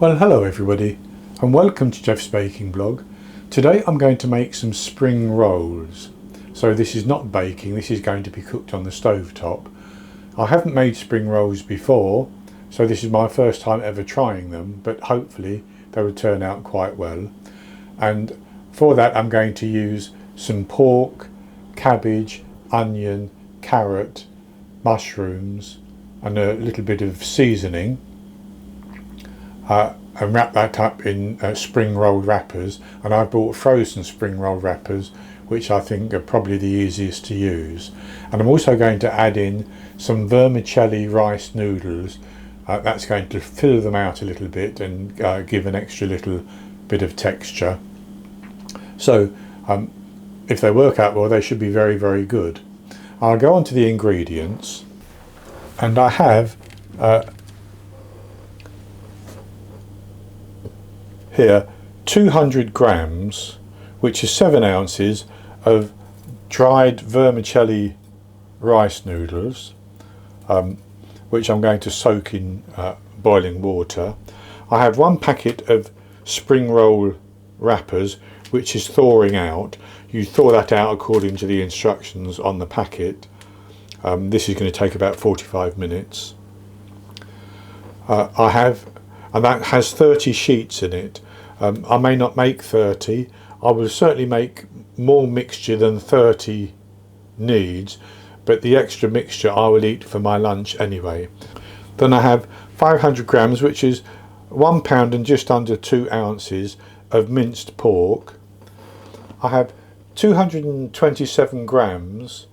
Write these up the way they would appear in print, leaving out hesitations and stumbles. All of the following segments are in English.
Well, hello everybody and welcome to Jeff's Baking Blog. Today I'm going to make some spring rolls. So this is not baking, this is going to be cooked on the stove top. I haven't made spring rolls before, so this is my first time ever trying them, but hopefully they will turn out quite well. And for that I'm going to use some pork, cabbage, onion, carrot, mushrooms and a little bit of seasoning. And wrap that up in spring roll wrappers, and I've bought frozen spring roll wrappers which I think are probably the easiest to use. And I'm also going to add in some vermicelli rice noodles. That's going to fill them out a little bit and give an extra little bit of texture. So if they work out well, they should be very, very good. I'll go on to the ingredients, and I have here 200 grams, which is 7 ounces of dried vermicelli rice noodles, which I'm going to soak in boiling water. I have 1 packet of spring roll wrappers, which is thawing out. You thaw that out according to the instructions on the packet. This is going to take about 45 minutes. And that has 30 sheets in it. I may not make 30. I will certainly make more mixture than 30 needs, but the extra mixture I will eat for my lunch anyway. Then I have 500 grams, which is 1 pound and just under 2 ounces of minced pork. I have 227 grams,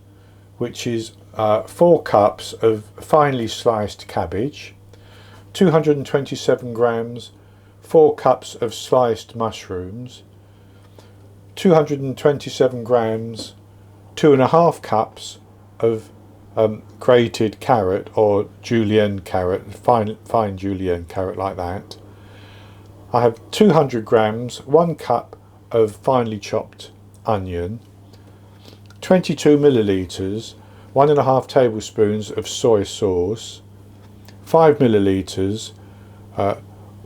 which is 4 cups of finely sliced cabbage, 227 grams, 4 cups of sliced mushrooms, 227 grams, 2.5 cups of grated carrot or julienne carrot, fine julienne carrot like that. I have 200 grams, 1 cup of finely chopped onion, 22 millilitres, 1.5 tablespoons of soy sauce, 5 millilitres,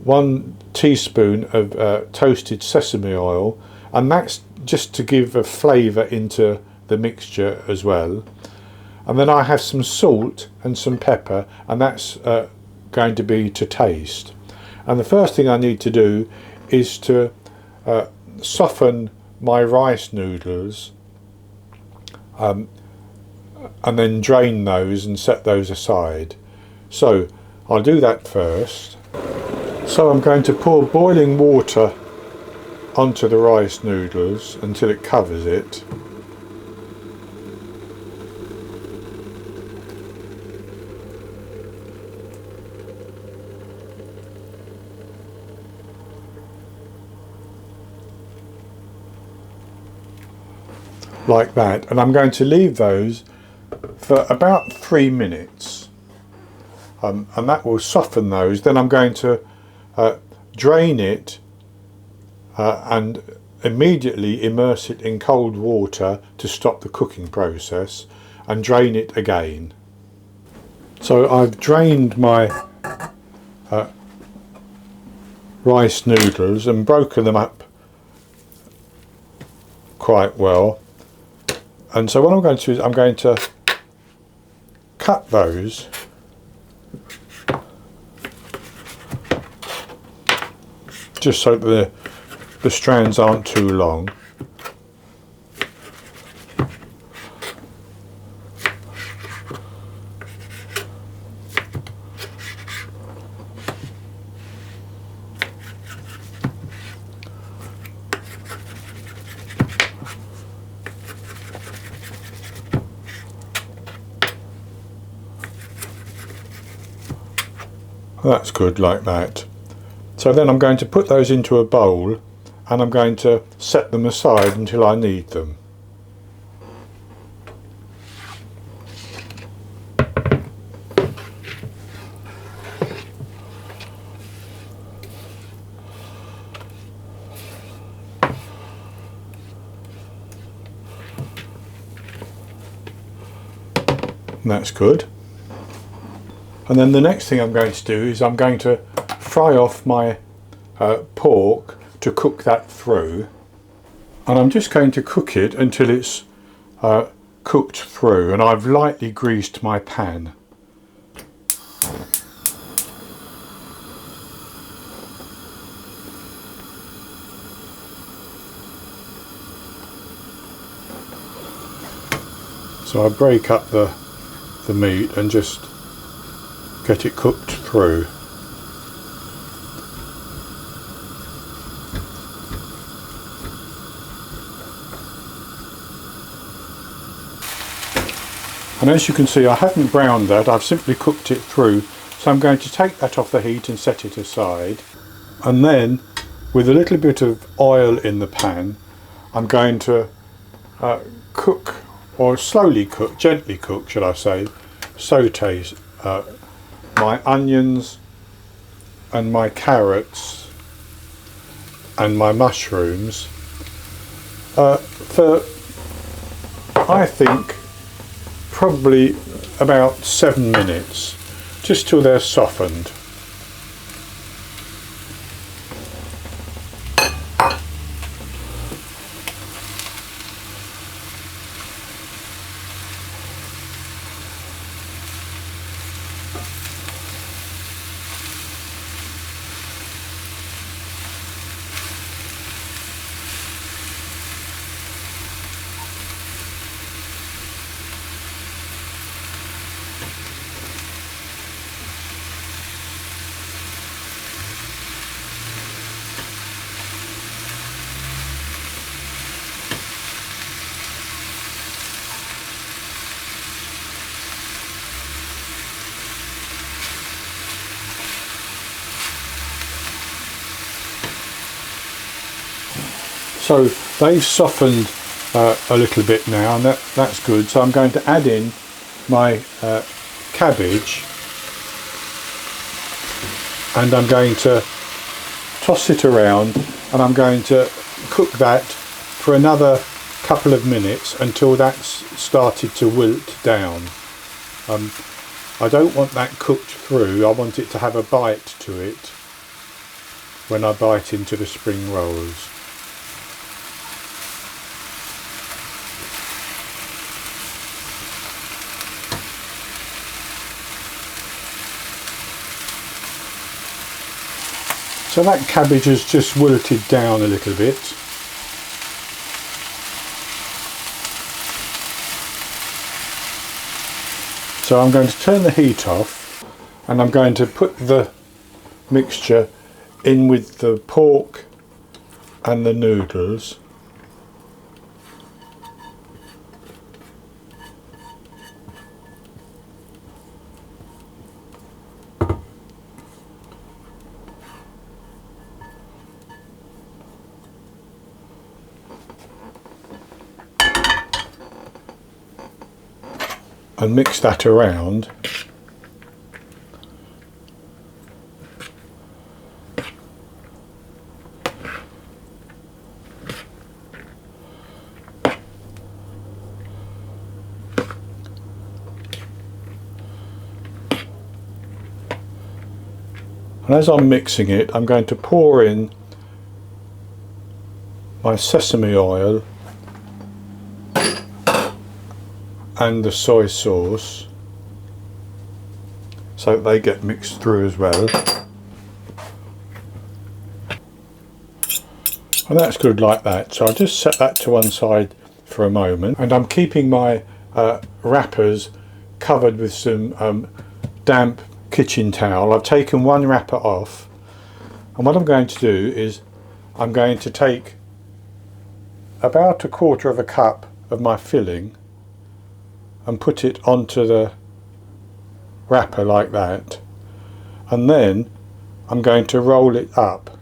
1 teaspoon of toasted sesame oil, and that's just to give a flavour into the mixture as well. And then I have some salt and some pepper, and that's going to be to taste. And the first thing I need to do is to soften my rice noodles and then drain those and set those aside. So I'll do that first. So I'm going to pour boiling water onto the rice noodles until it covers it. Like that, and I'm going to leave those for about 3 minutes, and that will soften those. Then I'm going to drain it and immediately immerse it in cold water to stop the cooking process, and drain it again. So I've drained my rice noodles and broken them up quite well. And so what I'm going to do is I'm going to cut those just so that the strands aren't too long. That's good, like that. So then I'm going to put those into a bowl, and I'm going to set them aside until I need them. And that's good. And then the next thing I'm going to do is I'm going to fry off my pork to cook that through, and I'm just going to cook it until it's cooked through, and I've lightly greased my pan. So I break up the meat and just get it cooked through. And as you can see, I haven't browned that, I've simply cooked it through. So I'm going to take that off the heat and set it aside. And then, with a little bit of oil in the pan, I'm going to cook, or slowly cook, gently cook should I say, saute my onions and my carrots and my mushrooms for, I think, probably about 7 minutes, just till they're softened. So they've softened a little bit now, and that's good. So I'm going to add in my cabbage, and I'm going to toss it around, and I'm going to cook that for another couple of minutes until that's started to wilt down. I don't want that cooked through, I want it to have a bite to it when I bite into the spring rolls. So that cabbage has just wilted down a little bit. So I'm going to turn the heat off, and I'm going to put the mixture in with the pork and the noodles. And mix that around. And as I'm mixing it, I'm going to pour in my sesame oil and the soy sauce, so they get mixed through as well. And that's good like that. So I'll just set that to one side for a moment, and I'm keeping my wrappers covered with some damp kitchen towel. I've taken one wrapper off, and what I'm going to do is I'm going to take about 1/4 cup of my filling and put it onto the wrapper like that, and then I'm going to roll it up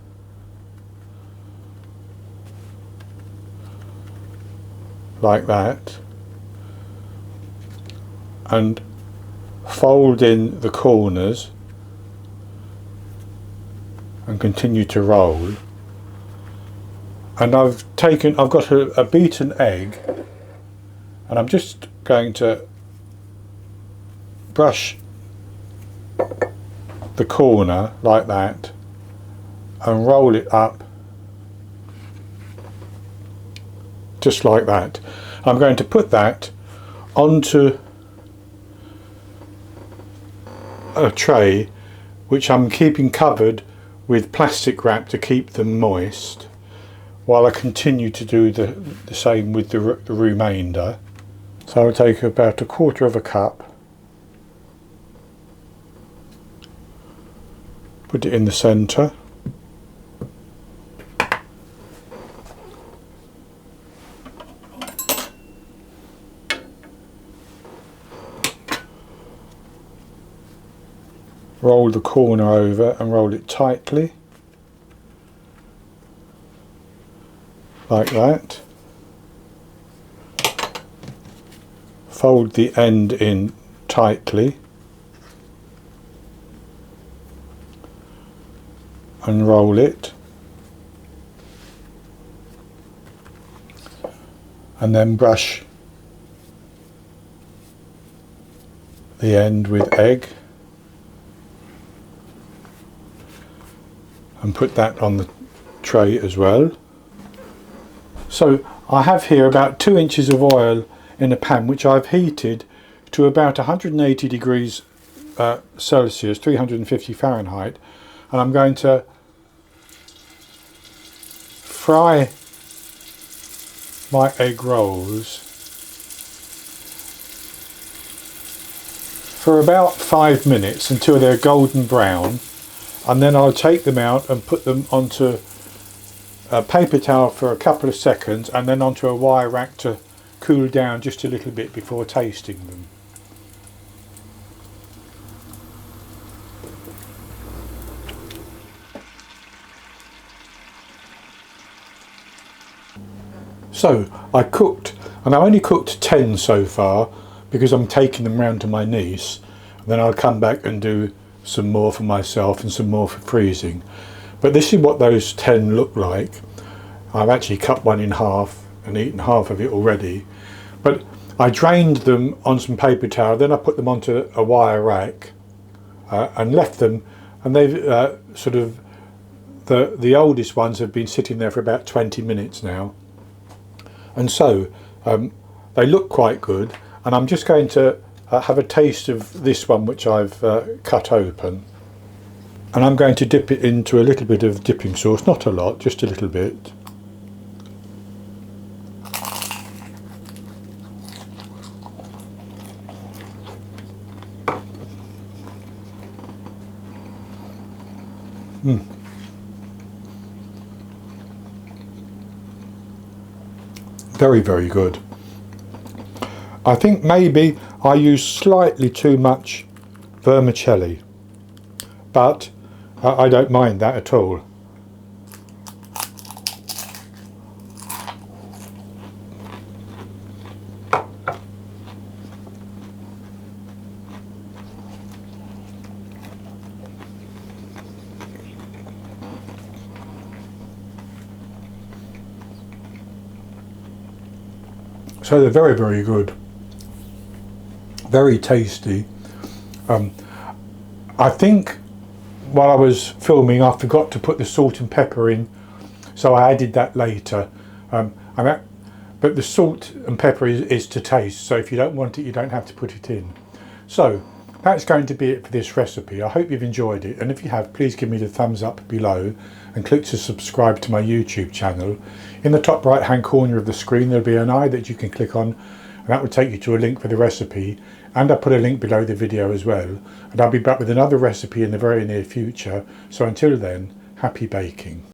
like that and fold in the corners and continue to roll. And I've got a beaten egg, and I'm just going to brush the corner like that and roll it up just like that. I'm going to put that onto a tray which I'm keeping covered with plastic wrap to keep them moist, while I continue to do the same with the remainder. So I'll take about 1/4 of a cup, put it in the centre, roll the corner over and roll it tightly like that. Fold the end in tightly and roll it, and then brush the end with egg and put that on the tray as well. So I have here about 2 inches of oil in a pan which I've heated to about 180 degrees Celsius, 350 Fahrenheit, and I'm going to fry my egg rolls for about 5 minutes until they're golden brown, and then I'll take them out and put them onto a paper towel for a couple of seconds, and then onto a wire rack to cool down just a little bit before tasting them. So I cooked, and I only cooked 10 so far because I'm taking them round to my niece, and then I'll come back and do some more for myself and some more for freezing. But this is what those 10 look like. I've actually cut one in half and eaten half of it already, but I drained them on some paper towel, then I put them onto a wire rack and left them, and they've sort of, the oldest ones have been sitting there for about 20 minutes now, and so they look quite good. And I'm just going to have a taste of this one which I've cut open, and I'm going to dip it into a little bit of dipping sauce, not a lot, just a little bit. Very, very good. I think maybe I used slightly too much vermicelli, but I don't mind that at all. So they're very, very good. Very tasty. I think while I was filming I forgot to put the salt and pepper in, so I added that later. But the salt and pepper is to taste, so if you don't want it you don't have to put it in. So that's going to be it for this recipe. I hope you've enjoyed it, and if you have, please give me the thumbs up below and click to subscribe to my YouTube channel. In the top right hand corner of the screen there'll be an eye that you can click on, and that will take you to a link for the recipe, and I'll put a link below the video as well. And I'll be back with another recipe in the very near future, so until then, happy baking.